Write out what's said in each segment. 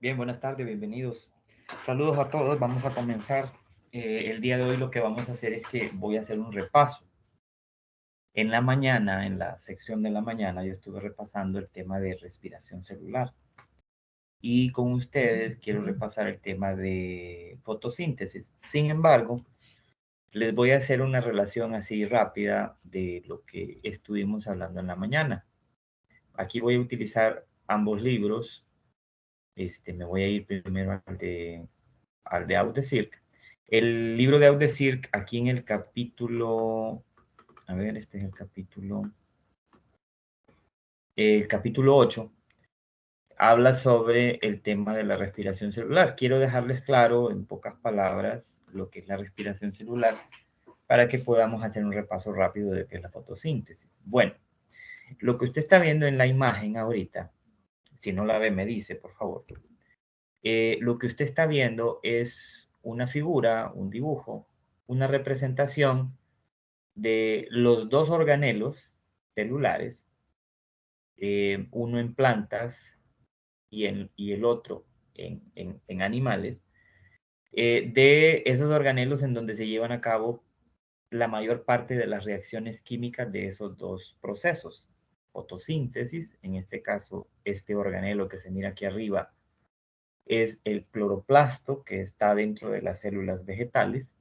Bien, buenas tardes, bienvenidos. Saludos a todos, vamos a comenzar. El día de hoy lo que vamos a hacer es que voy a hacer un repaso. En la mañana, en la sección de la mañana, yo estuve repasando el tema de respiración celular. Y con ustedes quiero repasar el tema de fotosíntesis. Sin embargo, les voy a hacer una relación así rápida de lo que estuvimos hablando en la mañana. Aquí voy a utilizar ambos libros. Me voy a ir primero al de Out the Cirque. El libro de Out the Cirque, aquí en el capítulo, a ver, este es el capítulo 8, habla sobre el tema de la respiración celular. Quiero dejarles claro, en pocas palabras, lo que es la respiración celular para que podamos hacer un repaso rápido de qué es la fotosíntesis. Bueno, lo que usted está viendo en la imagen ahorita, si no la ve, me dice, por favor. Lo que usted está viendo es una figura, un dibujo, una representación de los dos organelos celulares, uno en plantas y el otro en animales, de esos organelos en donde se llevan a cabo la mayor parte de las reacciones químicas de esos dos procesos. Fotosíntesis, en este caso, este organelo que se mira aquí arriba, es el cloroplasto que está dentro de las células vegetales,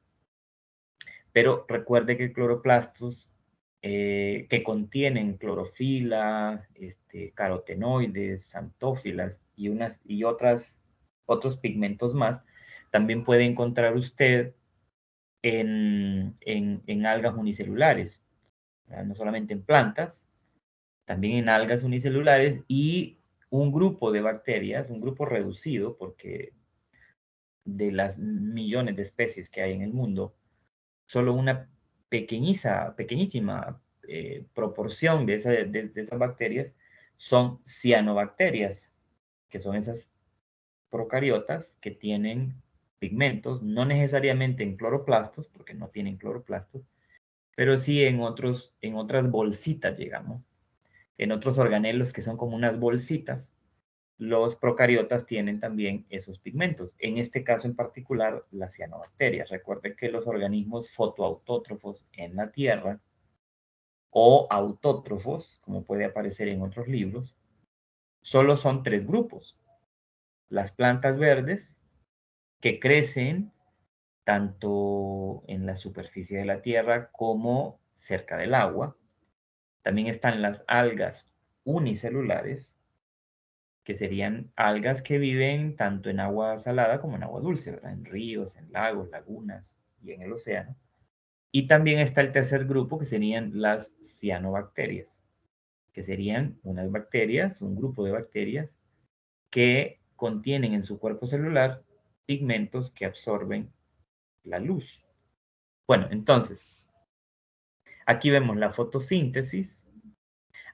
pero recuerde que cloroplastos que contienen clorofila, carotenoides, xantófilas y otros pigmentos más, también puede encontrar usted en algas unicelulares, ¿verdad? No solamente en plantas, también en algas unicelulares y un grupo de bacterias, un grupo reducido, porque de las millones de especies que hay en el mundo, solo una pequeñísima proporción de esas bacterias son cianobacterias, que son esas procariotas que tienen pigmentos, no necesariamente en cloroplastos, porque no tienen cloroplastos, pero sí en otras bolsitas, digamos, en otros organelos que son como unas bolsitas. Los procariotas tienen también esos pigmentos. En este caso en particular, las cianobacterias. Recuerden que los organismos fotoautótrofos en la Tierra o autótrofos, como puede aparecer en otros libros, solo son tres grupos. Las plantas verdes, que crecen tanto en la superficie de la Tierra como cerca del agua. También están las algas unicelulares, que serían algas que viven tanto en agua salada como en agua dulce, ¿verdad? En ríos, en lagos, lagunas y en el océano. Y también está el tercer grupo, que serían las cianobacterias, que serían unas bacterias, un grupo de bacterias que contienen en su cuerpo celular pigmentos que absorben la luz. Bueno, entonces, aquí vemos la fotosíntesis.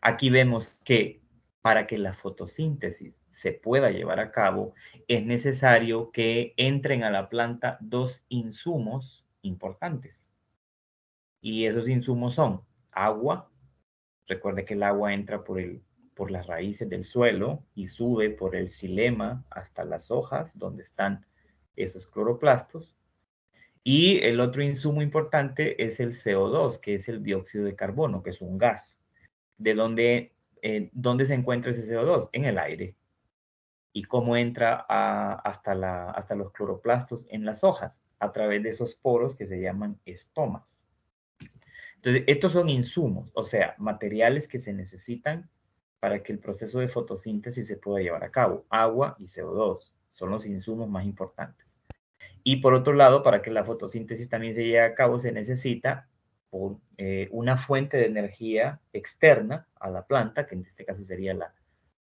Aquí vemos que para que la fotosíntesis se pueda llevar a cabo, es necesario que entren a la planta dos insumos importantes. Y esos insumos son agua. Recuerde que el agua entra por las raíces del suelo y sube por el xilema hasta las hojas, donde están esos cloroplastos. Y el otro insumo importante es el CO2, que es el dióxido de carbono, que es un gas. ¿De dónde se encuentra ese CO2? En el aire. ¿Y cómo entra hasta los cloroplastos en las hojas? A través de esos poros que se llaman estomas. Entonces, estos son insumos, o sea, materiales que se necesitan para que el proceso de fotosíntesis se pueda llevar a cabo. Agua y CO2 son los insumos más importantes. Y por otro lado, para que la fotosíntesis también se lleve a cabo, se necesita una fuente de energía externa a la planta, que en este caso sería la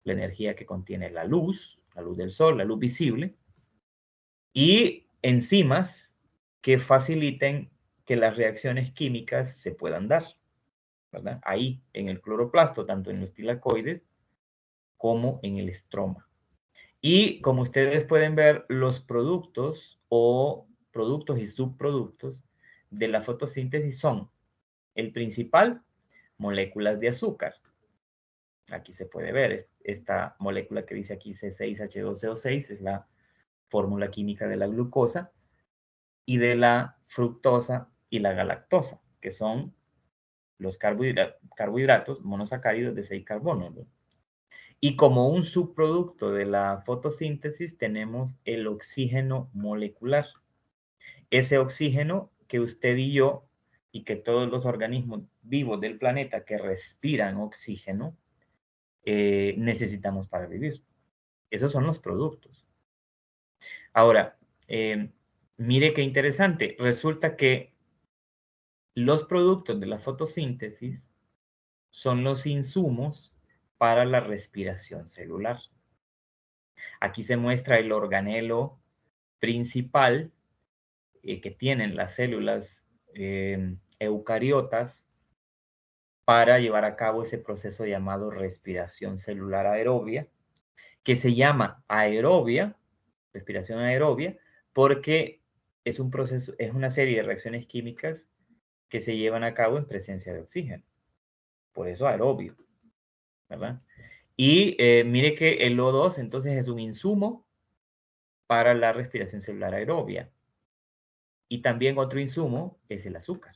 energía que contiene la luz del sol, la luz visible, y enzimas que faciliten que las reacciones químicas se puedan dar, ¿verdad? Ahí, en el cloroplasto, tanto en los tilacoides como en el estroma. Y como ustedes pueden ver, los productos y subproductos de la fotosíntesis son el principal, moléculas de azúcar. Aquí se puede ver esta molécula que dice aquí C6H12O6, es la fórmula química de la glucosa y de la fructosa y la galactosa, que son los carbohidratos monosacáridos de 6 carbonos, ¿no? Y como un subproducto de la fotosíntesis tenemos el oxígeno molecular. Ese oxígeno que usted y yo y que todos los organismos vivos del planeta que respiran oxígeno necesitamos para vivir. Esos son los productos. Ahora, mire qué interesante. Resulta que los productos de la fotosíntesis son los insumos para la respiración celular. Aquí se muestra el organelo principal que tienen las células eucariotas para llevar a cabo ese proceso llamado respiración celular aerobia, que se llama aerobia, respiración aerobia, porque es un proceso, es una serie de reacciones químicas que se llevan a cabo en presencia de oxígeno. Por eso aerobio, ¿verdad? Y mire que el O2 entonces es un insumo para la respiración celular aerobia. Y también otro insumo es el azúcar.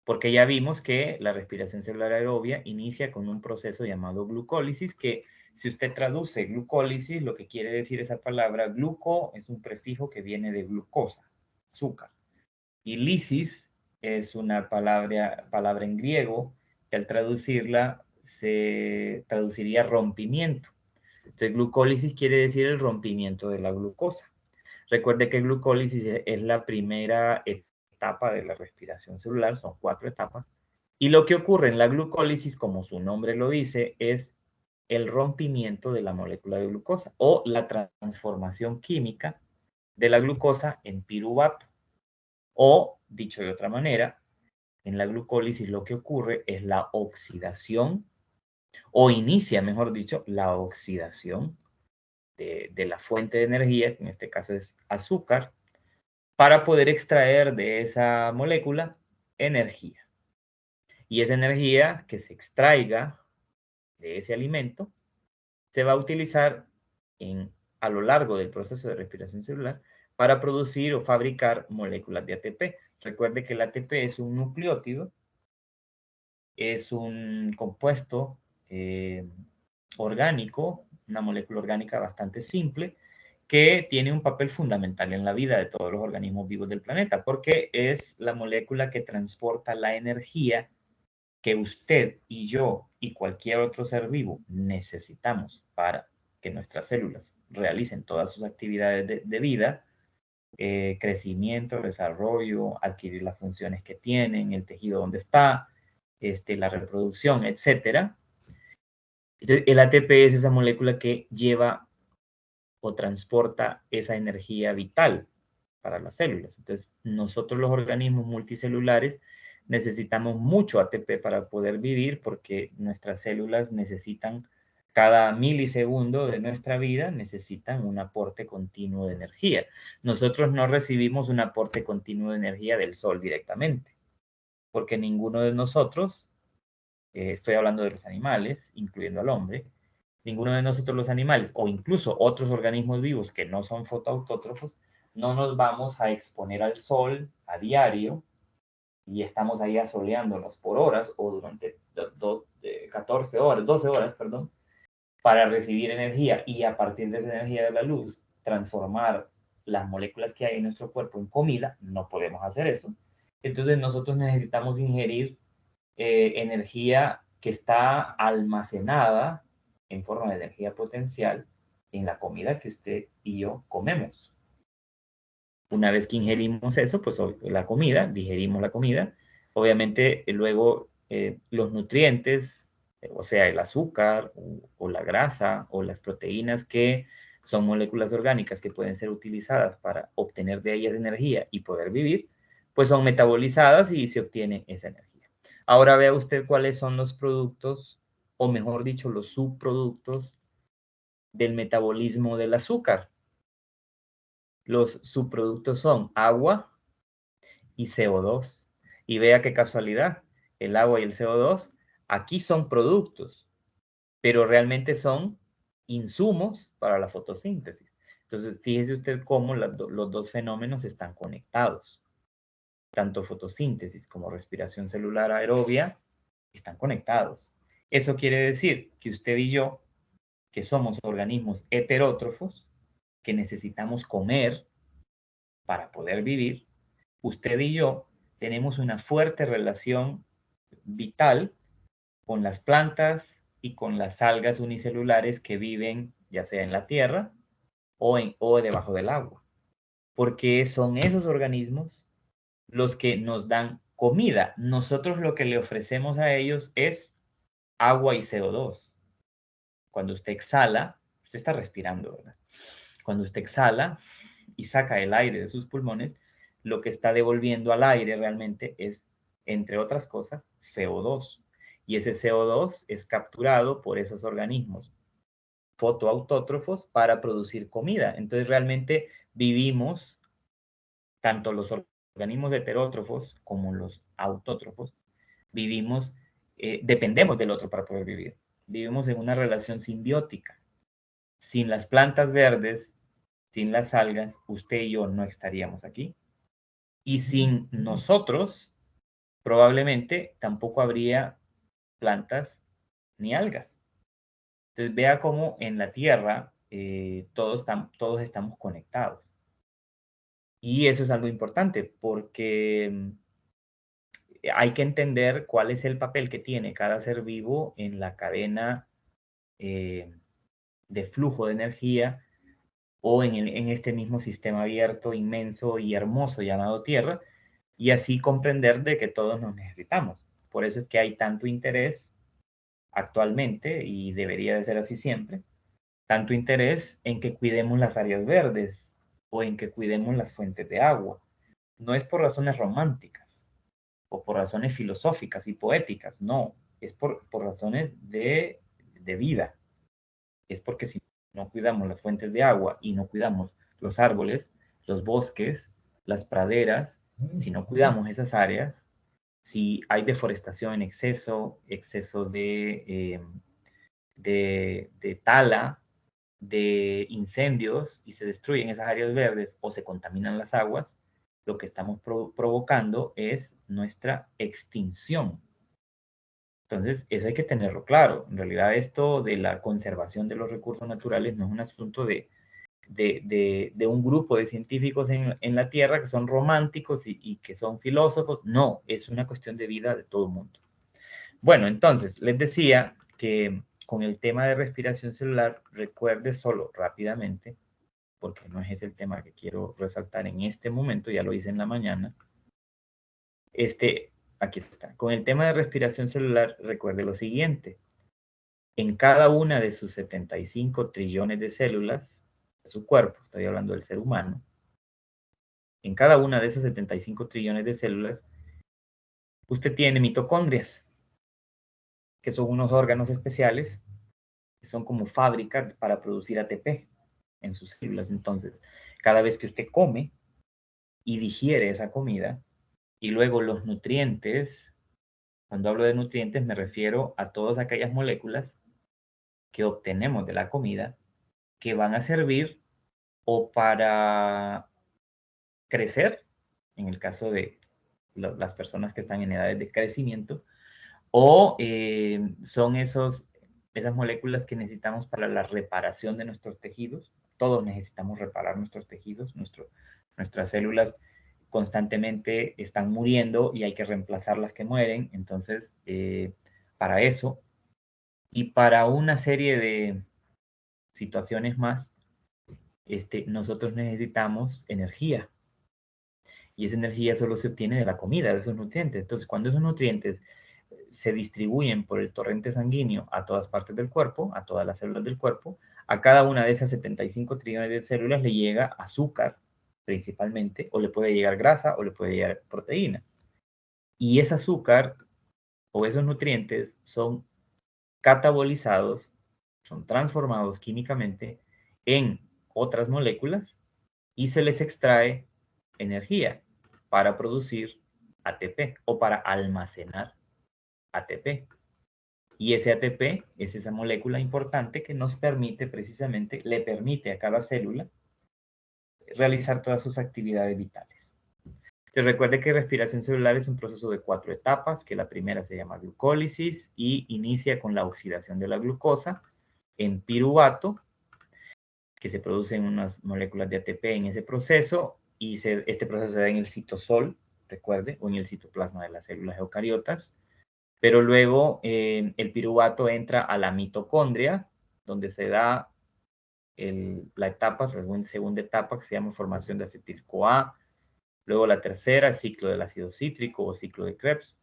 Porque ya vimos que la respiración celular aerobia inicia con un proceso llamado glucólisis, que si usted traduce glucólisis, lo que quiere decir esa palabra, gluco es un prefijo que viene de glucosa, azúcar. Y lisis es una palabra en griego que al traducirla se traduciría rompimiento. Entonces, glucólisis quiere decir el rompimiento de la glucosa. Recuerde que glucólisis es la primera etapa de la respiración celular, son 4 etapas. Y lo que ocurre en la glucólisis, como su nombre lo dice, es el rompimiento de la molécula de glucosa o la transformación química de la glucosa en piruvato. O, dicho de otra manera, en la glucólisis lo que ocurre es la oxidación, o inicia, mejor dicho, la oxidación de la fuente de energía, que en este caso es azúcar, para poder extraer de esa molécula energía. Y esa energía que se extraiga de ese alimento se va a utilizar a lo largo del proceso de respiración celular para producir o fabricar moléculas de ATP. Recuerde que el ATP es un nucleótido, es un compuesto orgánico, una molécula orgánica bastante simple, que tiene un papel fundamental en la vida de todos los organismos vivos del planeta, porque es la molécula que transporta la energía que usted y yo y cualquier otro ser vivo necesitamos para que nuestras células realicen todas sus actividades de vida, crecimiento, desarrollo, adquirir las funciones que tienen, el tejido donde está, la reproducción, etcétera. Entonces, el ATP es esa molécula que lleva o transporta esa energía vital para las células. Entonces, nosotros los organismos multicelulares necesitamos mucho ATP para poder vivir porque nuestras células necesitan, cada milisegundo de nuestra vida, necesitan un aporte continuo de energía. Nosotros no recibimos un aporte continuo de energía del sol directamente, porque ninguno de nosotros, estoy hablando de los animales, incluyendo al hombre, ninguno de nosotros los animales o incluso otros organismos vivos que no son fotoautótrofos, no nos vamos a exponer al sol a diario y estamos ahí asoleándonos por horas o durante 14 horas, 12 horas, perdón, para recibir energía y a partir de esa energía de la luz transformar las moléculas que hay en nuestro cuerpo en comida, no podemos hacer eso. Entonces nosotros necesitamos ingerir energía que está almacenada en forma de energía potencial en la comida que usted y yo comemos. Una vez que ingerimos eso, pues la comida, digerimos la comida, obviamente luego los nutrientes, o sea, el azúcar o la grasa o las proteínas que son moléculas orgánicas que pueden ser utilizadas para obtener de ellas energía y poder vivir, pues son metabolizadas y se obtiene esa energía. Ahora vea usted cuáles son los productos, o mejor dicho, los subproductos del metabolismo del azúcar. Los subproductos son agua y CO2. Y vea qué casualidad, el agua y el CO2 aquí son productos, pero realmente son insumos para la fotosíntesis. Entonces, fíjese usted cómo los dos fenómenos están conectados. Tanto fotosíntesis como respiración celular aerobia están conectados. Eso quiere decir que usted y yo, que somos organismos heterótrofos, que necesitamos comer para poder vivir, usted y yo tenemos una fuerte relación vital con las plantas y con las algas unicelulares que viven ya sea en la tierra o debajo del agua, porque son esos organismos los que nos dan comida. Nosotros lo que le ofrecemos a ellos es agua y CO2. Cuando usted exhala, usted está respirando, ¿verdad? Cuando usted exhala y saca el aire de sus pulmones, lo que está devolviendo al aire realmente es, entre otras cosas, CO2. Y ese CO2 es capturado por esos organismos fotoautótrofos para producir comida. Entonces realmente vivimos, tanto los organismos heterótrofos como los autótrofos, vivimos, dependemos del otro para poder vivir. Vivimos en una relación simbiótica. Sin las plantas verdes, sin las algas, usted y yo no estaríamos aquí. Y sin nosotros, probablemente tampoco habría plantas ni algas. Entonces vea cómo en la Tierra todos estamos conectados. Y eso es algo importante porque hay que entender cuál es el papel que tiene cada ser vivo en la cadena de flujo de energía o en este mismo sistema abierto, inmenso y hermoso llamado Tierra, y así comprender de que todos nos necesitamos. Por eso es que hay tanto interés actualmente, y debería de ser así siempre, tanto interés en que cuidemos las áreas verdes o en que cuidemos las fuentes de agua. No es por razones románticas o por razones filosóficas y poéticas, no, es por razones de vida. Es porque si no cuidamos las fuentes de agua y no cuidamos los árboles, los bosques, las praderas, si no cuidamos esas áreas, si hay deforestación en exceso, exceso de tala, de incendios y se destruyen esas áreas verdes o se contaminan las aguas, lo que estamos provocando es nuestra extinción. Entonces, eso hay que tenerlo claro. En realidad, esto de la conservación de los recursos naturales no es un asunto de un grupo de científicos en la Tierra que son románticos y que son filósofos. No, es una cuestión de vida de todo el mundo. Bueno, entonces, les decía que con el tema de respiración celular, recuerde solo rápidamente, porque no es ese el tema que quiero resaltar en este momento, ya lo hice en la mañana. Aquí está. Con el tema de respiración celular, recuerde lo siguiente. En cada una de sus 75 trillones de células de su cuerpo, estoy hablando del ser humano, en cada una de esas 75 trillones de células, usted tiene mitocondrias, que son unos órganos especiales, que son como fábricas para producir ATP en sus células. Entonces, cada vez que usted come y digiere esa comida, y luego los nutrientes, cuando hablo de nutrientes me refiero a todas aquellas moléculas que obtenemos de la comida que van a servir o para crecer, en el caso de las personas que están en edades de crecimiento, o son esas moléculas que necesitamos para la reparación de nuestros tejidos. Todos necesitamos reparar nuestros tejidos, nuestras células constantemente están muriendo y hay que reemplazar las que mueren. Entonces, para eso y para una serie de situaciones más, nosotros necesitamos energía. Y esa energía solo se obtiene de la comida, de esos nutrientes. Entonces, cuando esos nutrientes se distribuyen por el torrente sanguíneo a todas partes del cuerpo, a todas las células del cuerpo, a cada una de esas 75 trillones de células le llega azúcar, principalmente, o le puede llegar grasa, o le puede llegar proteína. Y ese azúcar o esos nutrientes son catabolizados, son transformados químicamente en otras moléculas y se les extrae energía para producir ATP o para almacenar ATP. Y ese ATP es esa molécula importante que nos permite precisamente, le permite a cada célula realizar todas sus actividades vitales. Entonces recuerde que respiración celular es un proceso de 4 etapas, que la primera se llama glucólisis y inicia con la oxidación de la glucosa en piruvato, que se producen unas moléculas de ATP en ese proceso, y este proceso se da en el citosol, recuerde, o en el citoplasma de las células eucariotas, pero luego el piruvato entra a la mitocondria, donde se da la etapa, la segunda etapa, que se llama formación de acetil-CoA, luego la tercera, el ciclo del ácido cítrico o ciclo de Krebs,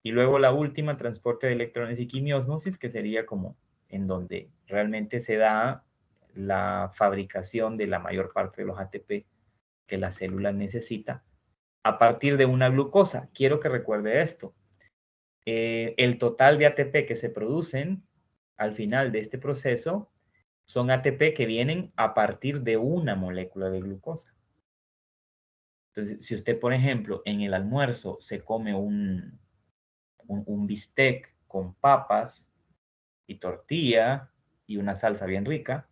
y luego la última, transporte de electrones y quimiósmosis, que sería como en donde realmente se da la fabricación de la mayor parte de los ATP que la célula necesita a partir de una glucosa. Quiero que recuerde esto. El total de ATP que se producen al final de este proceso son ATP que vienen a partir de una molécula de glucosa. Entonces, si usted, por ejemplo, en el almuerzo se come un bistec con papas y tortilla y una salsa bien rica,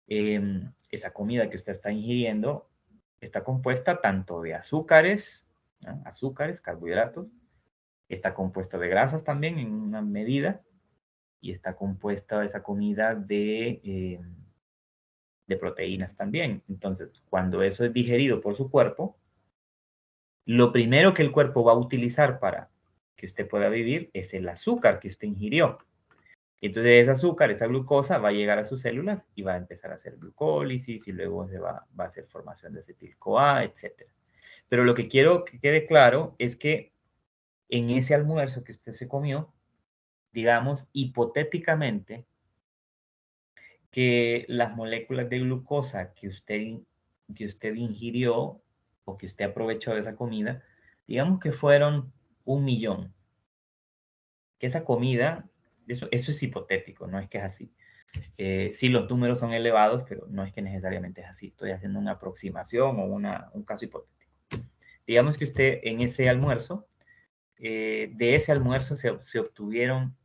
esa comida que usted está ingiriendo está compuesta tanto de azúcares, ¿no? Azúcares, carbohidratos, está compuesta de grasas también en una medida, y está compuesta esa comida de proteínas también. Entonces, cuando eso es digerido por su cuerpo, lo primero que el cuerpo va a utilizar para que usted pueda vivir es el azúcar que usted ingirió. Y entonces ese azúcar, esa glucosa, va a llegar a sus células y va a empezar a hacer glucólisis y luego va a hacer formación de acetil-CoA, etc. Pero lo que quiero que quede claro es que en ese almuerzo que usted se comió, digamos, hipotéticamente, que las moléculas de glucosa que usted ingirió o que usted aprovechó de esa comida, digamos que fueron 1.000.000. Que esa comida, eso es hipotético, no es que es así. Sí, los números son elevados, pero no es que necesariamente es así. Estoy haciendo una aproximación o un caso hipotético. Digamos que usted en ese almuerzo, de ese almuerzo se obtuvieron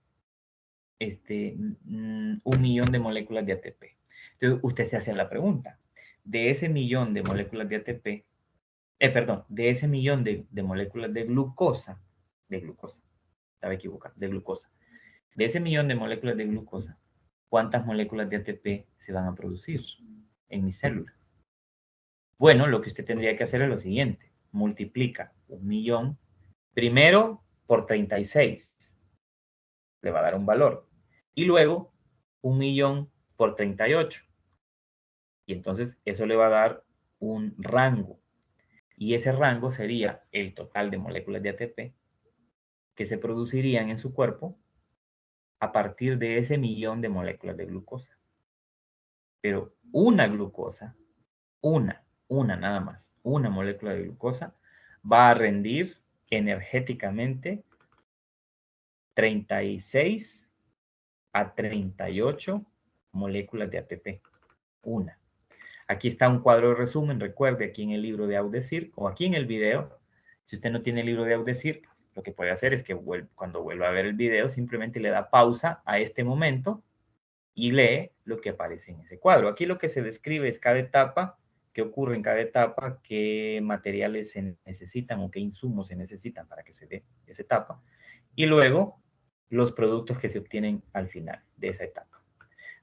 1.000.000 de moléculas de ATP. Entonces, usted se hace la pregunta, de ese 1.000.000 de moléculas de ATP, perdón, de ese 1.000.000 de moléculas de glucosa, estaba equivocado, de glucosa, de ese 1.000.000 de moléculas de glucosa, ¿cuántas moléculas de ATP se van a producir en mis células? Bueno, lo que usted tendría que hacer es lo siguiente, multiplica 1.000.000 primero por 36, le va a dar un valor, y luego 1.000.000 por 38. Y entonces eso le va a dar un rango. Y ese rango sería el total de moléculas de ATP que se producirían en su cuerpo a partir de ese 1.000.000 de moléculas de glucosa. Pero una glucosa, una nada más, una molécula de glucosa, va a rendir energéticamente 36 a 38 moléculas de ATP. Una. Aquí está un cuadro de resumen, recuerde, aquí en el libro de Audecir o aquí en el video. Si usted no tiene el libro de Audecir, lo que puede hacer es que cuando vuelva a ver el video, simplemente le da pausa a este momento y lee lo que aparece en ese cuadro. Aquí lo que se describe es cada etapa, qué ocurre en cada etapa, qué materiales se necesitan o qué insumos se necesitan para que se dé esa etapa, y luego los productos que se obtienen al final de esa etapa.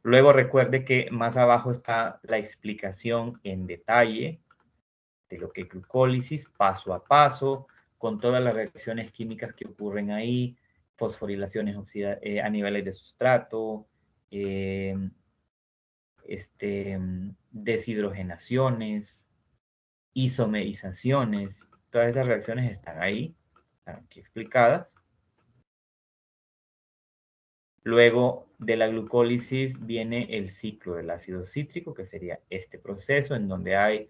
Luego recuerde que más abajo está la explicación en detalle de lo que es glucólisis, paso a paso, con todas las reacciones químicas que ocurren ahí, fosforilaciones a niveles de sustrato, eh, deshidrogenaciones, isomerizaciones, todas esas reacciones están ahí, están aquí explicadas. Luego de la glucólisis viene el ciclo del ácido cítrico, que sería este proceso en donde hay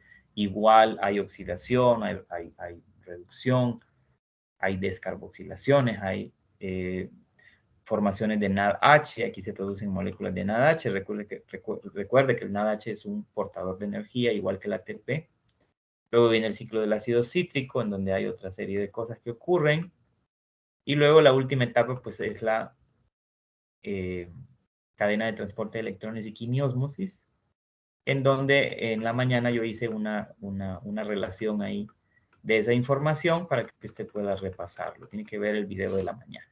oxidación, hay reducción, hay descarboxilaciones, hay formaciones de NADH, aquí se producen moléculas de NADH, recuerde que el NADH es un portador de energía, igual que la ATP. Luego viene el ciclo del ácido cítrico, en donde hay otra serie de cosas que ocurren. Y luego la última etapa, pues, es la cadena de transporte de electrones y quimiósmosis, en donde en la mañana yo hice una relación ahí de esa información para que usted pueda repasarlo. Tiene que ver el video de la mañana.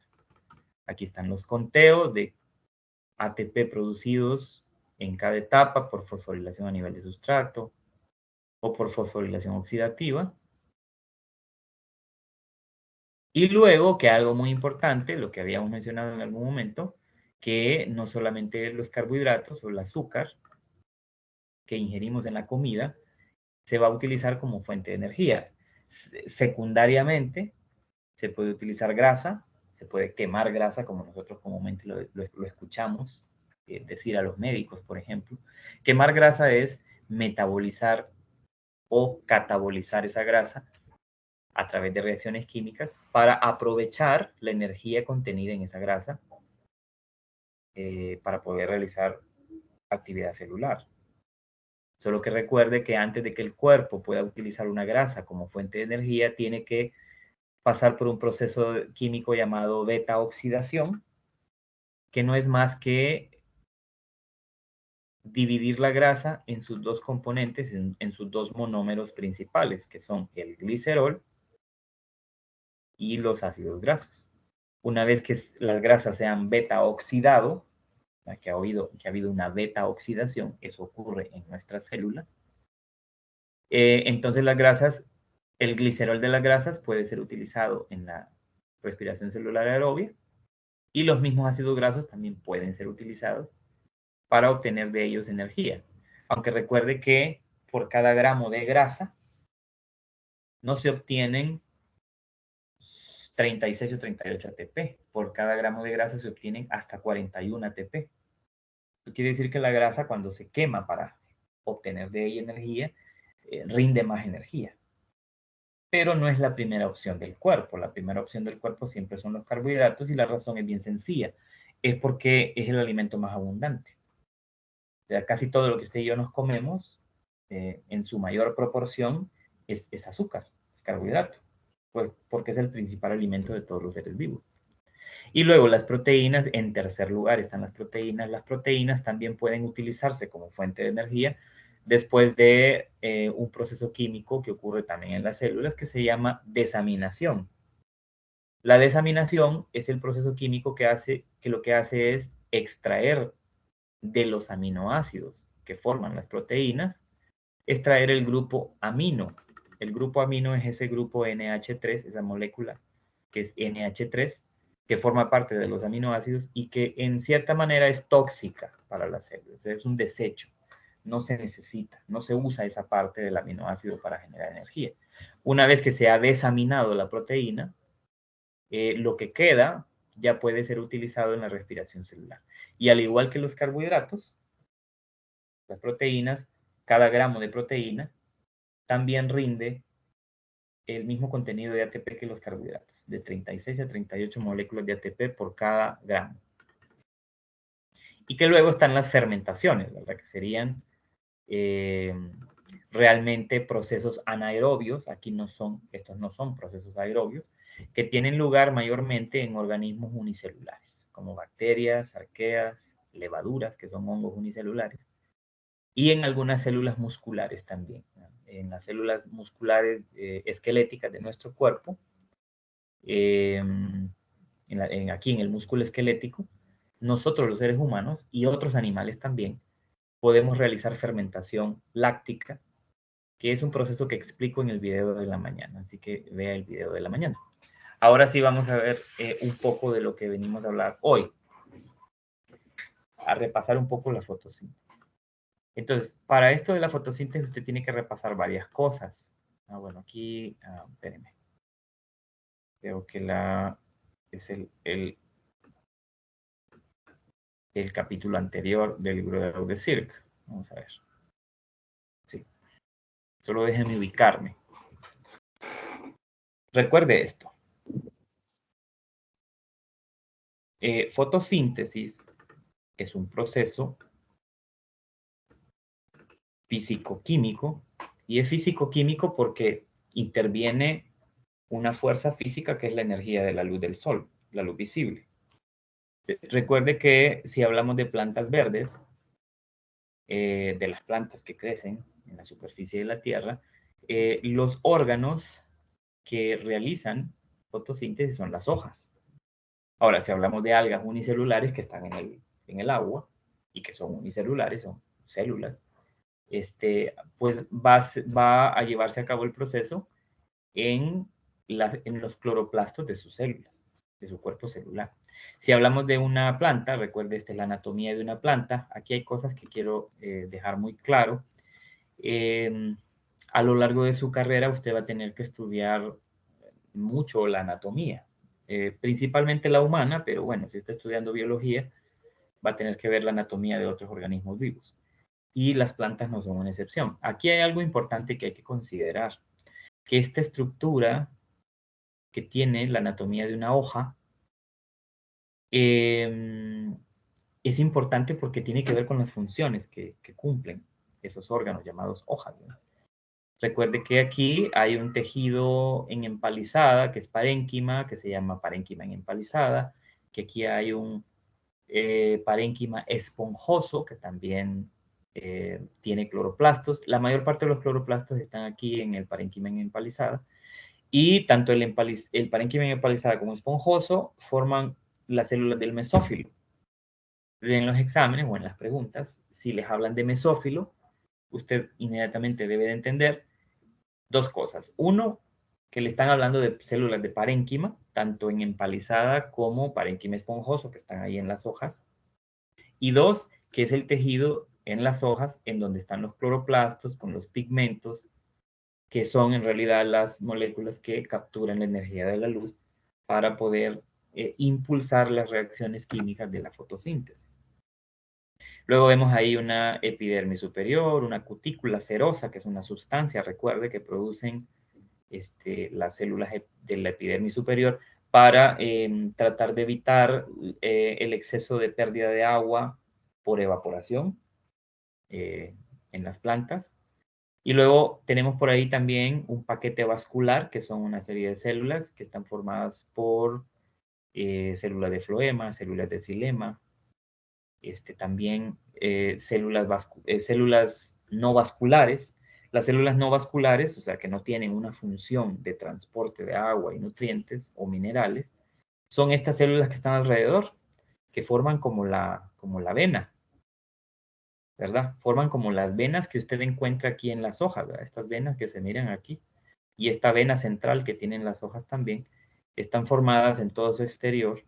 Aquí están los conteos de ATP producidos en cada etapa por fosforilación a nivel de sustrato o por fosforilación oxidativa. Y luego, que algo muy importante, lo que habíamos mencionado en algún momento, que no solamente los carbohidratos o el azúcar que ingerimos en la comida se va a utilizar como fuente de energía. Secundariamente, se puede utilizar grasa, se puede quemar grasa, como nosotros comúnmente lo escuchamos decir a los médicos, por ejemplo. Quemar grasa es metabolizar o catabolizar esa grasa a través de reacciones químicas para aprovechar la energía contenida en esa grasa para poder realizar actividad celular. Solo que recuerde que antes de que el cuerpo pueda utilizar una grasa como fuente de energía, tiene que pasar por un proceso químico llamado beta oxidación, que no es más que dividir la grasa en sus dos componentes, en sus dos monómeros principales, que son el glicerol y los ácidos grasos. Una vez que las grasas sean beta oxidado, que ha habido una beta oxidación, eso ocurre en nuestras células, entonces las grasas, el glicerol de las grasas puede ser utilizado en la respiración celular aerobia y los mismos ácidos grasos también pueden ser utilizados para obtener de ellos energía. Aunque recuerde que por cada gramo de grasa no se obtienen 36 o 38 ATP. Por cada gramo de grasa se obtienen hasta 41 ATP. Eso quiere decir que la grasa, cuando se quema para obtener de ella energía, rinde más energía. Pero no es la primera opción del cuerpo. La primera opción del cuerpo siempre son los carbohidratos y la razón es bien sencilla. Es porque es el alimento más abundante. O sea, casi todo lo que usted y yo nos comemos, en su mayor proporción, es azúcar, es carbohidrato, pues porque es el principal alimento de todos los seres vivos. Y luego las proteínas, en tercer lugar están las proteínas. Las proteínas también pueden utilizarse como fuente de energía después de un proceso químico que ocurre también en las células que se llama desaminación. La desaminación es el proceso químico que lo que hace es extraer de los aminoácidos que forman las proteínas, extraer el grupo amino. El grupo amino es ese grupo NH3, esa molécula que es NH3, que forma parte de los aminoácidos y que en cierta manera es tóxica para las células. Es un desecho. No se necesita, no se usa esa parte del aminoácido para generar energía. Una vez que se ha desaminado la proteína, lo que queda ya puede ser utilizado en la respiración celular. Y al igual que los carbohidratos, las proteínas, cada gramo de proteína también rinde el mismo contenido de ATP que los carbohidratos, de 36 a 38 moléculas de ATP por cada gramo. Y que luego están las fermentaciones, ¿verdad? Que serían realmente procesos anaerobios, estos no son procesos aerobios, que tienen lugar mayormente en organismos unicelulares, como bacterias, arqueas, levaduras, que son hongos unicelulares, y en algunas células musculares también. En las células musculares esqueléticas de nuestro cuerpo, aquí en el músculo esquelético, nosotros los seres humanos y otros animales también podemos realizar fermentación láctica, que es un proceso que explico en el video de la mañana, así que vea el video de la mañana. Ahora sí vamos a ver un poco de lo que venimos a hablar hoy, a repasar un poco la fotosíntesis. Entonces, para esto de la fotosíntesis usted tiene que repasar varias cosas. Bueno, aquí, espérenme. Creo que es el capítulo anterior del libro de Rau de Cirque. Vamos a ver. Sí. Solo déjenme ubicarme. Recuerde esto. Fotosíntesis es un proceso físico-químico, y es físico-químico porque interviene una fuerza física que es la energía de la luz del sol, la luz visible. Recuerde que si hablamos de plantas verdes, de las plantas que crecen en la superficie de la Tierra, los órganos que realizan fotosíntesis son las hojas. Ahora, si hablamos de algas unicelulares que están en el agua y que son unicelulares, son células, pues va a llevarse a cabo el proceso en los cloroplastos de sus células, de su cuerpo celular. Si hablamos de una planta, recuerde, esta es la anatomía de una planta. Aquí hay cosas que quiero dejar muy claro. A lo largo de su carrera, usted va a tener que estudiar mucho la anatomía, principalmente la humana, pero bueno, si está estudiando biología, va a tener que ver la anatomía de otros organismos vivos. Y las plantas no son una excepción. Aquí hay algo importante que hay que considerar, que esta estructura que tiene la anatomía de una hoja es importante porque tiene que ver con las funciones que cumplen esos órganos llamados hojas, ¿no? Recuerde que aquí hay un tejido en empalizada, que es parénquima, que se llama parénquima en empalizada, que aquí hay un parénquima esponjoso, que también tiene cloroplastos. La mayor parte de los cloroplastos están aquí en el parénquima en empalizada. Y tanto el parénquima en empalizada como esponjoso forman las células del mesófilo. En los exámenes o en las preguntas, si les hablan de mesófilo, usted inmediatamente debe de entender dos cosas. Uno, que le están hablando de células de parénquima, tanto en empalizada como parénquima esponjoso, que están ahí en las hojas. Y dos, que es el tejido en las hojas en donde están los cloroplastos con los pigmentos, que son en realidad las moléculas que capturan la energía de la luz para poder impulsar las reacciones químicas de la fotosíntesis. Luego vemos ahí una epidermis superior, una cutícula serosa, que es una sustancia, recuerde, que producen las células de la epidermis superior para tratar de evitar el exceso de pérdida de agua por evaporación en las plantas. Y luego tenemos por ahí también un paquete vascular, que son una serie de células que están formadas por células de floema, células de xilema, también células no vasculares. Las células no vasculares, o sea, que no tienen una función de transporte de agua y nutrientes o minerales, son estas células que están alrededor, que forman como la vena, ¿verdad? Forman como las venas que usted encuentra aquí en las hojas, ¿verdad? Estas venas que se miran aquí. Y esta vena central que tienen las hojas también, están formadas en todo su exterior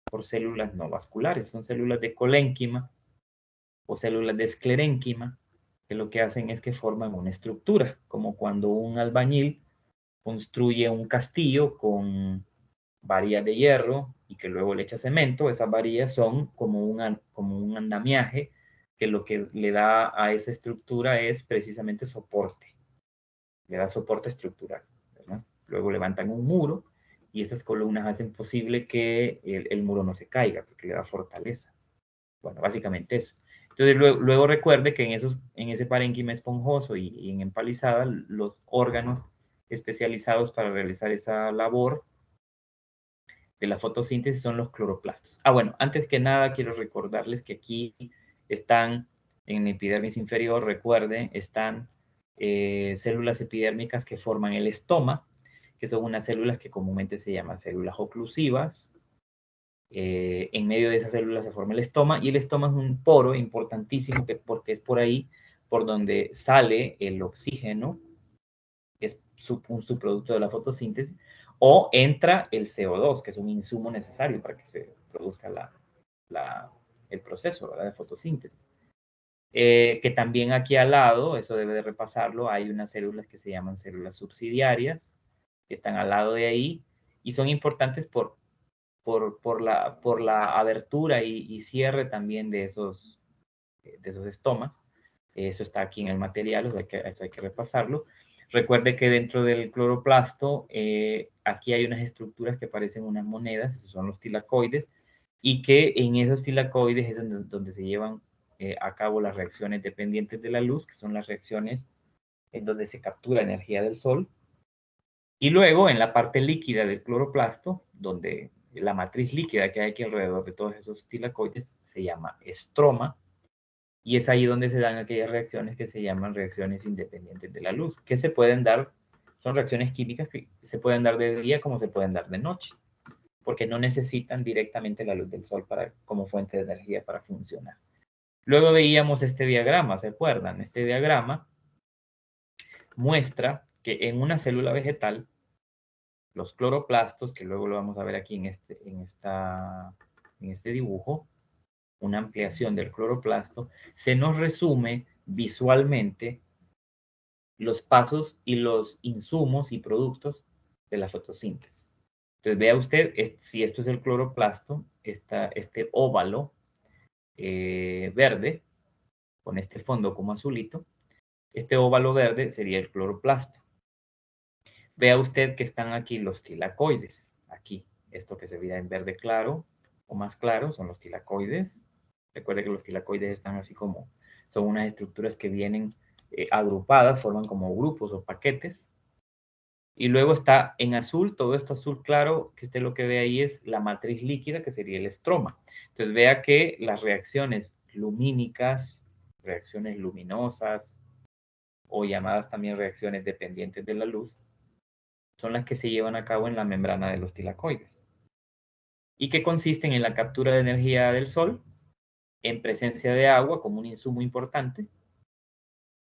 por células no vasculares. Son células de colénquima o células de esclerénquima, que lo que hacen es que forman una estructura, como cuando un albañil construye un castillo con varillas de hierro y que luego le echa cemento. Esas varillas son como un andamiaje que lo que le da a esa estructura es precisamente soporte, le da soporte estructural, ¿verdad? Luego levantan un muro y esas columnas hacen posible que el muro no se caiga porque le da fortaleza. Bueno, básicamente eso. Entonces, luego recuerde que en ese parénquima esponjoso y en empalizada, los órganos especializados para realizar esa labor de la fotosíntesis son los cloroplastos. Bueno, antes que nada quiero recordarles que aquí están, en la epidermis inferior, recuerde, están células epidérmicas que forman el estoma, que son unas células que comúnmente se llaman células oclusivas. En medio de esas células se forma el estoma y el estoma es un poro importantísimo porque es por ahí por donde sale el oxígeno, que es un subproducto de la fotosíntesis, o entra el CO2, que es un insumo necesario para que se produzca el proceso, ¿verdad?, de fotosíntesis. Que también aquí al lado, eso debe de repasarlo, hay unas células que se llaman células subsidiarias, que están al lado de ahí, y son importantes por la abertura y cierre también de esos estomas. Eso está aquí en el material, eso hay que repasarlo. Recuerde que dentro del cloroplasto, aquí hay unas estructuras que parecen unas monedas, esos son los tilacoides, y que en esos tilacoides es donde se llevan a cabo las reacciones dependientes de la luz, que son las reacciones en donde se captura energía del sol. Y luego, en la parte líquida del cloroplasto, donde la matriz líquida que hay aquí alrededor de todos esos tilacoides se llama estroma, y es ahí donde se dan aquellas reacciones que se llaman reacciones independientes de la luz, que se pueden dar, son reacciones químicas que se pueden dar de día como se pueden dar de noche, porque no necesitan directamente la luz del sol como fuente de energía para funcionar. Luego veíamos este diagrama, ¿se acuerdan? Este diagrama muestra que en una célula vegetal, los cloroplastos, que luego lo vamos a ver aquí en este dibujo, una ampliación del cloroplasto, se nos resume visualmente los pasos y los insumos y productos de la fotosíntesis. Entonces vea usted, si esto es el cloroplasto, este óvalo verde, con este fondo como azulito, este óvalo verde sería el cloroplasto. Vea usted que están aquí los tilacoides, aquí, esto que se ve en verde claro o más claro son los tilacoides. Recuerde que los tilacoides están así como, son unas estructuras que vienen agrupadas, forman como grupos o paquetes. Y luego está en azul, todo esto azul claro, que usted lo que ve ahí es la matriz líquida, que sería el estroma. Entonces vea que las reacciones lumínicas, reacciones luminosas, o llamadas también reacciones dependientes de la luz, son las que se llevan a cabo en la membrana de los tilacoides. Y que consisten en la captura de energía del sol, en presencia de agua como un insumo importante,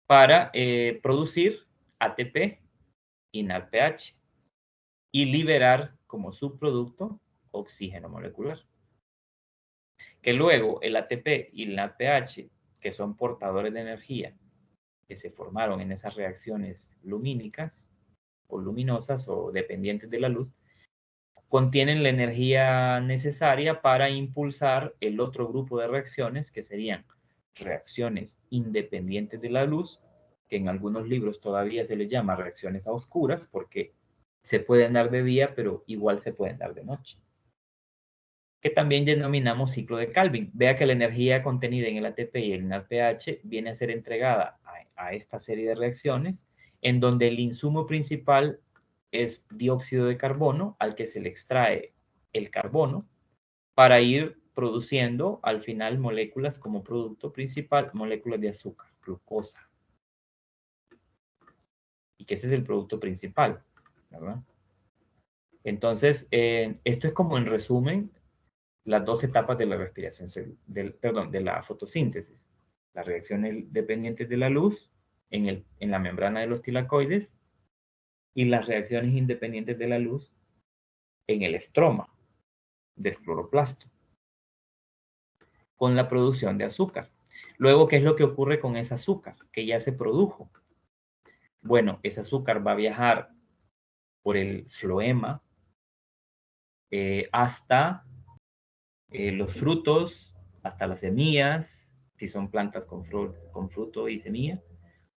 para producir ATP y NADPH y liberar como subproducto oxígeno molecular. Que luego el ATP y el NADPH, que son portadores de energía que se formaron en esas reacciones lumínicas o luminosas o dependientes de la luz, contienen la energía necesaria para impulsar el otro grupo de reacciones, que serían reacciones independientes de la luz, que en algunos libros todavía se les llama reacciones a oscuras, porque se pueden dar de día, pero igual se pueden dar de noche, que también denominamos ciclo de Calvin. Vea que la energía contenida en el ATP y el NADPH viene a ser entregada a esta serie de reacciones, en donde el insumo principal es dióxido de carbono, al que se le extrae el carbono, para ir produciendo al final moléculas como producto principal, moléculas de azúcar, glucosa. Y que ese es el producto principal, ¿verdad? Entonces, esto es como en resumen las dos etapas de la respiración, de la fotosíntesis. Las reacciones dependientes de la luz en la membrana de los tilacoides y las reacciones independientes de la luz en el estroma del cloroplasto, con la producción de azúcar. Luego, ¿qué es lo que ocurre con ese azúcar que ya se produjo? Bueno, ese azúcar va a viajar por el floema hasta los frutos, hasta las semillas, si son plantas con fruto y semilla,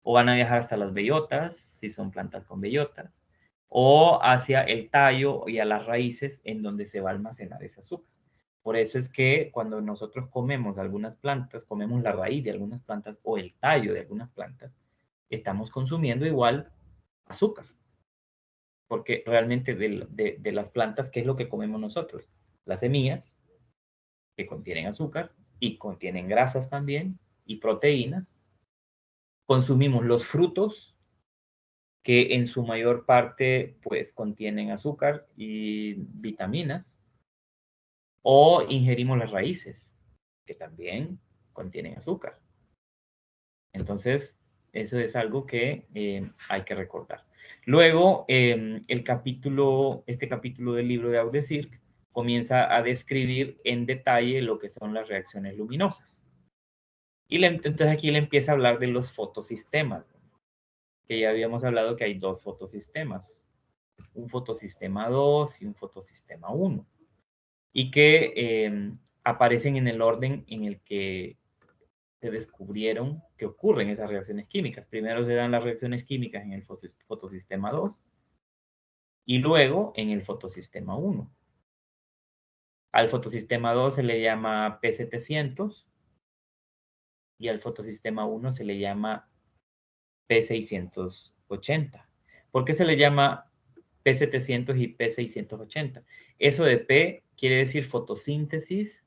o van a viajar hasta las bellotas, si son plantas con bellotas, o hacia el tallo y a las raíces en donde se va a almacenar ese azúcar. Por eso es que cuando nosotros comemos algunas plantas, comemos la raíz de algunas plantas o el tallo de algunas plantas, estamos consumiendo igual azúcar. Porque realmente de las plantas, ¿qué es lo que comemos nosotros? Las semillas, que contienen azúcar y contienen grasas también y proteínas. Consumimos los frutos, que en su mayor parte pues contienen azúcar y vitaminas, o ingerimos las raíces, que también contienen azúcar. Entonces, eso es algo que hay que recordar. Luego, este capítulo del libro de Audesirc comienza a describir en detalle lo que son las reacciones luminosas. Y entonces aquí le empieza a hablar de los fotosistemas, que ya habíamos hablado que hay dos fotosistemas, un fotosistema 2 y un fotosistema 1, y que aparecen en el orden en el que se descubrieron que ocurren esas reacciones químicas. Primero se dan las reacciones químicas en el fotosistema 2 y luego en el fotosistema 1. Al fotosistema 2 se le llama P700 y al fotosistema 1 se le llama P680. ¿Por qué se le llama P700 y P680. Eso de P quiere decir fotosíntesis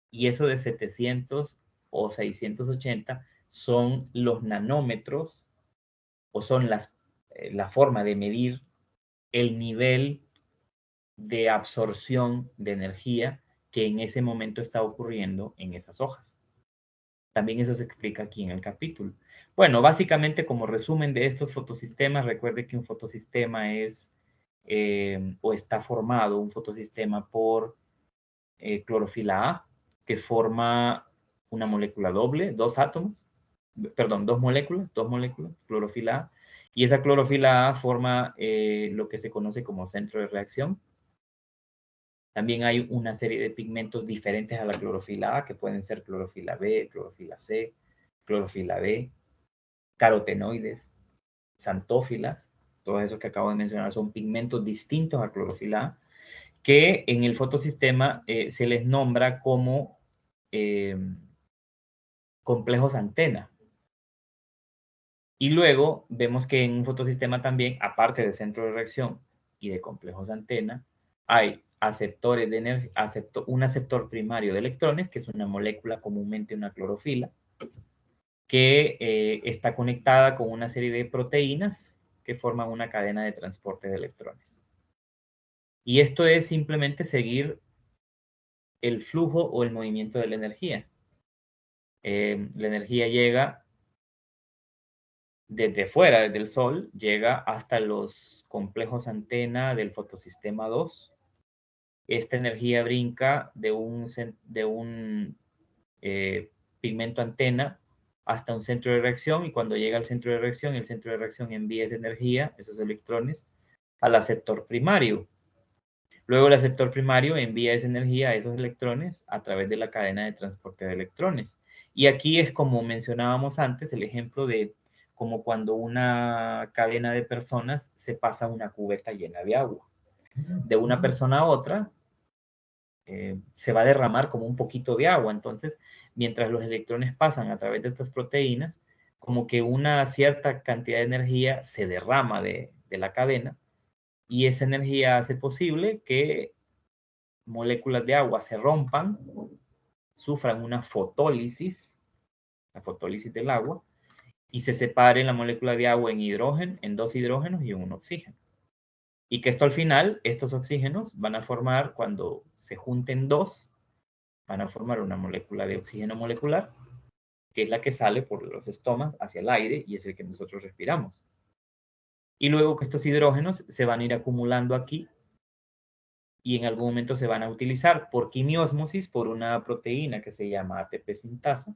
y eso de 700 o 680 son los nanómetros o son la forma de medir el nivel de absorción de energía que en ese momento está ocurriendo en esas hojas. También eso se explica aquí en el capítulo. Bueno, básicamente como resumen de estos fotosistemas, recuerde que un fotosistema es o está formado un fotosistema por clorofila A, que forma una molécula doble, dos moléculas, clorofila A, y esa clorofila A forma lo que se conoce como centro de reacción. También hay una serie de pigmentos diferentes a la clorofila A, que pueden ser clorofila B, clorofila C, clorofila B, carotenoides, xantófilas, todos esos que acabo de mencionar son pigmentos distintos a clorofila A, que en el fotosistema se les nombra como complejos antena. Y luego vemos que en un fotosistema también, aparte de centro de reacción y de complejos antena, hay aceptores de energía, un aceptor primario de electrones, que es una molécula comúnmente una clorofila, que está conectada con una serie de proteínas que forman una cadena de transporte de electrones. Y esto es simplemente seguir el flujo o el movimiento de la energía. La energía llega desde fuera, desde el Sol, llega hasta los complejos antena del fotosistema 2. Esta energía brinca de un pigmento antena hasta un centro de reacción y cuando llega al centro de reacción, el centro de reacción envía esa energía, esos electrones, al aceptor primario. Luego el aceptor primario envía esa energía a esos electrones a través de la cadena de transporte de electrones. Y aquí es como mencionábamos antes, el ejemplo de como cuando una cadena de personas se pasa una cubeta llena de agua. De una persona a otra se va a derramar como un poquito de agua. Entonces, mientras los electrones pasan a través de estas proteínas, como que una cierta cantidad de energía se derrama de la cadena y esa energía hace posible que moléculas de agua se rompan, sufran una fotólisis, la fotólisis del agua, y se separe la molécula de agua en hidrógeno, en dos hidrógenos y un oxígeno. Y que esto al final, estos oxígenos van a formar, cuando se junten dos, van a formar una molécula de oxígeno molecular, que es la que sale por los estomas hacia el aire y es el que nosotros respiramos. Y luego que estos hidrógenos se van a ir acumulando aquí y en algún momento se van a utilizar por quimiósmosis por una proteína que se llama ATP sintasa,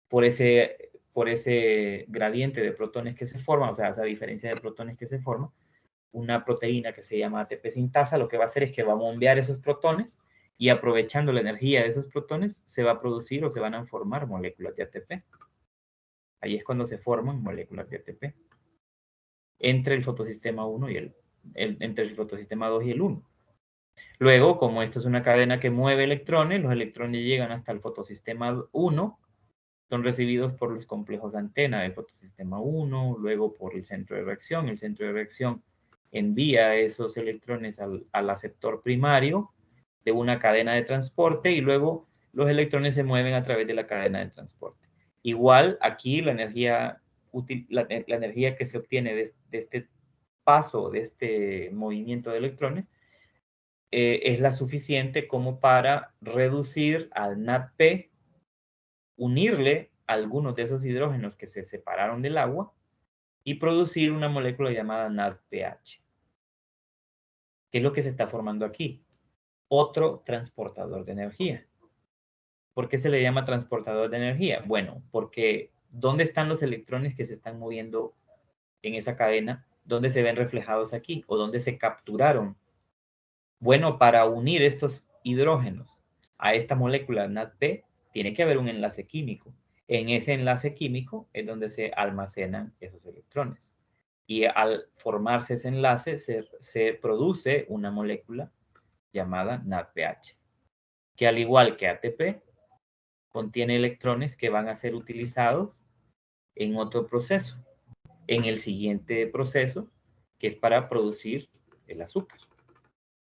por ese gradiente de protones que se forma, o sea, esa diferencia de protones que se forma, una proteína que se llama ATP sintasa, lo que va a hacer es que va a bombear esos protones y aprovechando la energía de esos protones se va a producir o se van a formar moléculas de ATP. Ahí es cuando se forman moléculas de ATP entre el fotosistema 1 y entre el fotosistema 2 y el 1. Luego, como esto es una cadena que mueve electrones, los electrones llegan hasta el fotosistema 1, son recibidos por los complejos antena del fotosistema 1, luego por el centro de reacción. El centro de reacción envía esos electrones al aceptor primario de una cadena de transporte y luego los electrones se mueven a través de la cadena de transporte. Igual aquí la energía que se obtiene de este paso, de este movimiento de electrones, es la suficiente como para reducir al NADP, unirle algunos de esos hidrógenos que se separaron del agua y producir una molécula llamada NADPH. ¿Qué es lo que se está formando aquí? Otro transportador de energía. ¿Por qué se le llama transportador de energía? Bueno, porque ¿dónde están los electrones que se están moviendo en esa cadena? ¿Dónde se ven reflejados aquí? ¿O dónde se capturaron? Bueno, para unir estos hidrógenos a esta molécula NADP, tiene que haber un enlace químico. En ese enlace químico es donde se almacenan esos electrones. Y al formarse ese enlace, se produce una molécula llamada NADPH, que al igual que ATP, contiene electrones que van a ser utilizados en otro proceso. En el siguiente proceso, que es para producir el azúcar.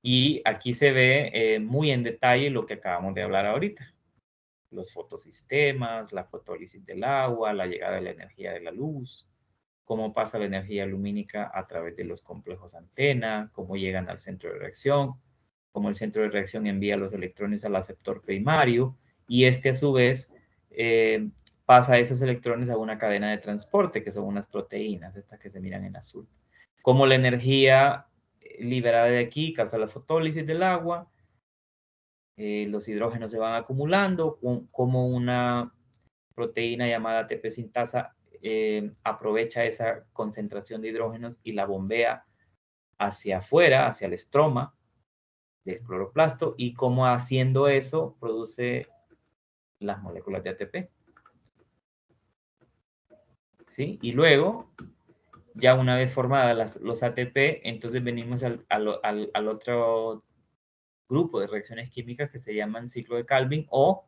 Y aquí se ve muy en detalle lo que acabamos de hablar ahorita. Los fotosistemas, la fotólisis del agua, la llegada de la energía de la luz, cómo pasa la energía lumínica a través de los complejos antena, cómo llegan al centro de reacción, cómo el centro de reacción envía los electrones al aceptor primario y este a su vez pasa esos electrones a una cadena de transporte, que son unas proteínas, estas que se miran en azul. Cómo la energía liberada de aquí causa la fotólisis del agua, los hidrógenos se van acumulando, como una proteína llamada ATP sintasa aprovecha esa concentración de hidrógenos y la bombea hacia afuera, hacia el estroma del cloroplasto, y cómo haciendo eso produce las moléculas de ATP. ¿Sí? Y luego, ya una vez formadas los ATP, entonces venimos al otro grupo de reacciones químicas que se llaman ciclo de Calvin o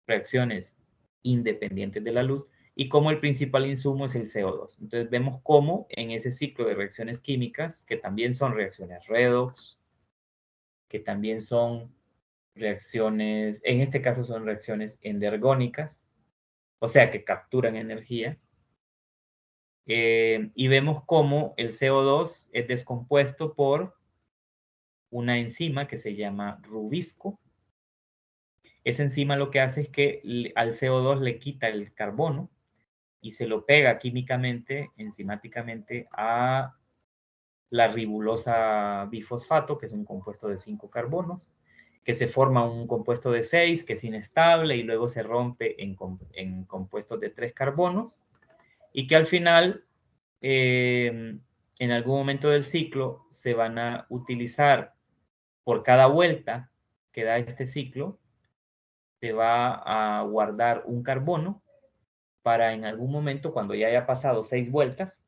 reacciones independientes de la luz, y como el principal insumo es el CO2. Entonces vemos cómo en ese ciclo de reacciones químicas, que también son reacciones redox, que también son reacciones, en este caso son reacciones endergónicas, o sea que capturan energía, y vemos cómo el CO2 es descompuesto por una enzima que se llama rubisco. Esa enzima lo que hace es que al CO2 le quita el carbono y se lo pega químicamente, enzimáticamente, a la ribulosa bifosfato, que es un compuesto de 5 carbonos, que se forma un compuesto de 6, que es inestable, y luego se rompe en compuestos de 3 carbonos, y que al final, en algún momento del ciclo, se van a utilizar por cada vuelta que da este ciclo, se va a guardar un carbono para en algún momento, cuando ya haya pasado 6 vueltas,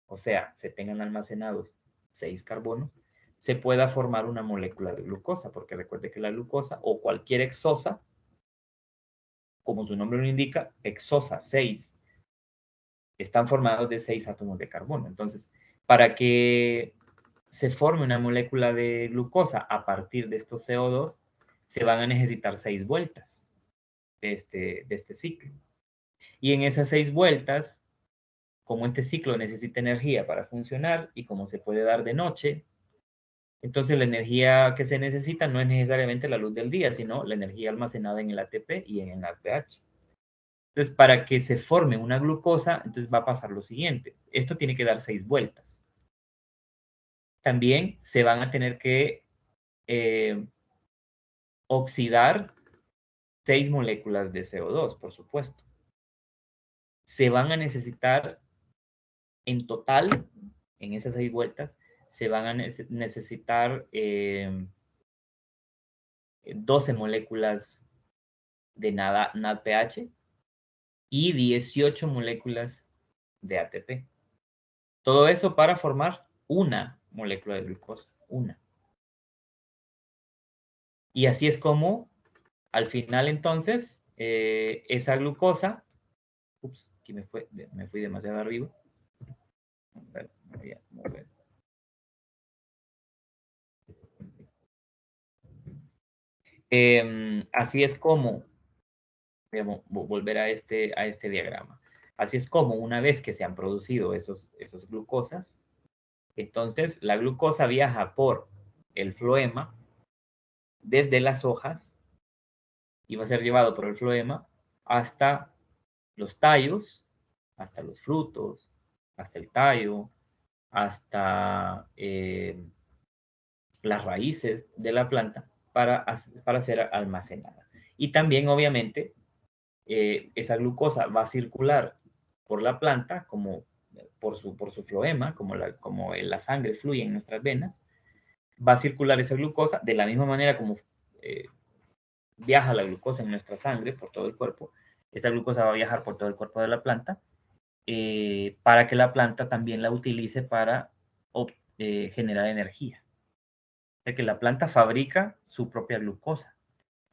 o sea, se tengan almacenados 6 carbonos, se pueda formar una molécula de glucosa, porque recuerde que la glucosa o cualquier hexosa, como su nombre lo indica, hexosa, 6, están formados de 6 átomos de carbono. Entonces, para que se forme una molécula de glucosa a partir de estos CO2, se van a necesitar 6 vueltas de este ciclo. Y en esas 6 vueltas, como este ciclo necesita energía para funcionar y como se puede dar de noche, entonces la energía que se necesita no es necesariamente la luz del día, sino la energía almacenada en el ATP y en el NADPH. Entonces, para que se forme una glucosa, entonces va a pasar lo siguiente. Esto tiene que dar 6 vueltas. También se van a tener que oxidar 6 moléculas de CO2, por supuesto. Se van a necesitar en total, en esas 6 vueltas, se van a necesitar 12 moléculas de NADPH y 18 moléculas de ATP. Todo eso para formar una molécula de glucosa, una. Y así es como, al final entonces, esa glucosa, ups, aquí me fui demasiado arriba. Así es como, voy a volver a este diagrama. Así es como una vez que se han producido esos glucosas, entonces la glucosa viaja por el floema desde las hojas y va a ser llevado por el floema hasta los tallos, hasta los frutos, hasta el tallo, hasta las raíces de la planta para ser almacenada. Y también, obviamente, esa glucosa va a circular por la planta como por su floema, como la sangre fluye en nuestras venas, va a circular esa glucosa de la misma manera como viaja la glucosa en nuestra sangre por todo el cuerpo. Esa glucosa va a viajar por todo el cuerpo de la planta para que la planta también la utilice para generar energía. O sea que la planta fabrica su propia glucosa.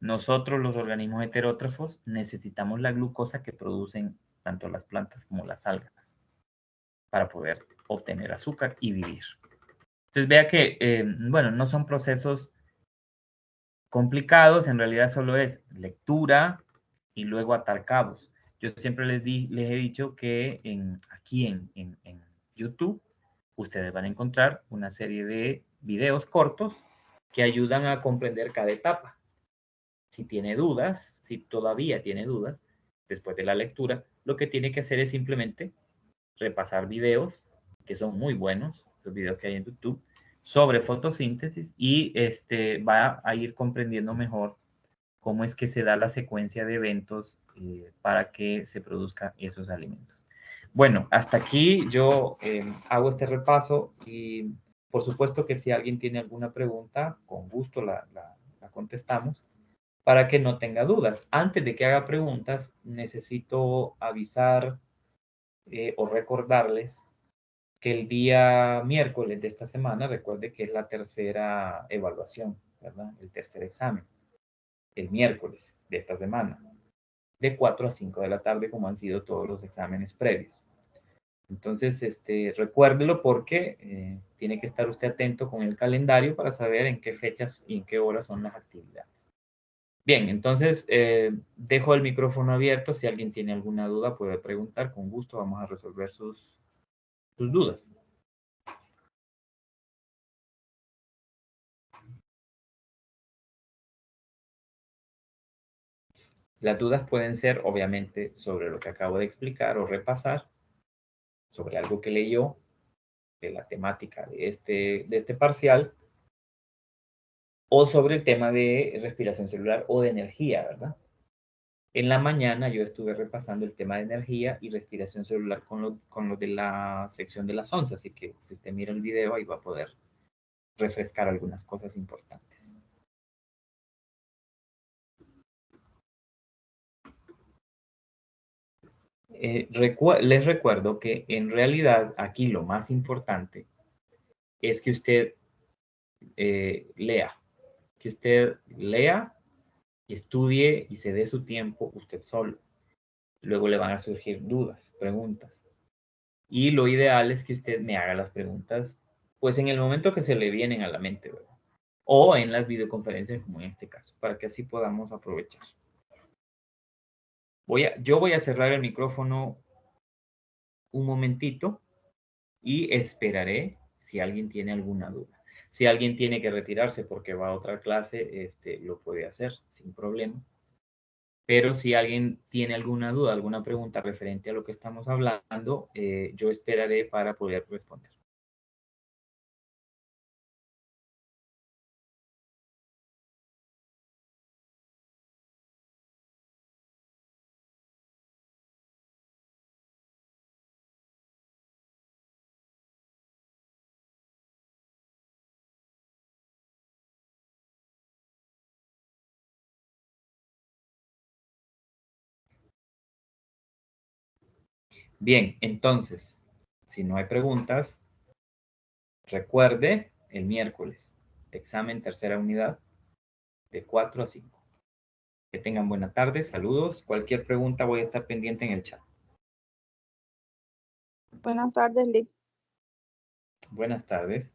Nosotros, los organismos heterótrofos, necesitamos la glucosa que producen tanto las plantas como las algas. para poder obtener azúcar y vivir. Entonces vea que, bueno, no son procesos complicados, en realidad solo es lectura y luego atar cabos. Yo siempre les he dicho que aquí en YouTube ustedes van a encontrar una serie de videos cortos que ayudan a comprender cada etapa. Si tiene dudas, si todavía tiene dudas, después de la lectura, lo que tiene que hacer es simplemente repasar videos que son muy buenos, los videos que hay en YouTube, sobre fotosíntesis y va a ir comprendiendo mejor cómo es que se da la secuencia de eventos para que se produzcan esos alimentos. Bueno, hasta aquí yo hago este repaso y por supuesto que si alguien tiene alguna pregunta, con gusto la contestamos para que no tenga dudas. Antes de que haga preguntas, necesito avisar o recordarles que el día miércoles de esta semana, recuerde que es la tercera evaluación, ¿verdad? El tercer examen, el miércoles de esta semana, de 4 a 5 de la tarde, como han sido todos los exámenes previos. Entonces, recuérdelo porque tiene que estar usted atento con el calendario para saber en qué fechas y en qué horas son las actividades. Bien, entonces dejo el micrófono abierto. Si alguien tiene alguna duda puede preguntar. Con gusto vamos a resolver sus dudas. Las dudas pueden ser, obviamente, sobre lo que acabo de explicar o repasar, sobre algo que leyó, de la temática de este parcial, o sobre el tema de respiración celular o de energía, ¿verdad? En la mañana yo estuve repasando el tema de energía y respiración celular con lo de la sección de las onzas, así que si usted mira el video ahí va a poder refrescar algunas cosas importantes. Les recuerdo que en realidad aquí lo más importante es que usted lea, que usted lea, estudie y se dé su tiempo usted solo. Luego le van a surgir dudas, preguntas. Y lo ideal es que usted me haga las preguntas, pues en el momento que se le vienen a la mente, ¿verdad? O en las videoconferencias, como en este caso, para que así podamos aprovechar. Yo voy a cerrar el micrófono un momentito y esperaré si alguien tiene alguna duda. Si alguien tiene que retirarse porque va a otra clase, lo puede hacer sin problema. Pero si alguien tiene alguna duda, alguna pregunta referente a lo que estamos hablando, yo esperaré para poder responder. Bien, entonces, si no hay preguntas, recuerde el miércoles, examen tercera unidad de 4 a 5. Que tengan buena tarde, saludos. Cualquier pregunta voy a estar pendiente en el chat. Buenas tardes, Lick. Buenas tardes.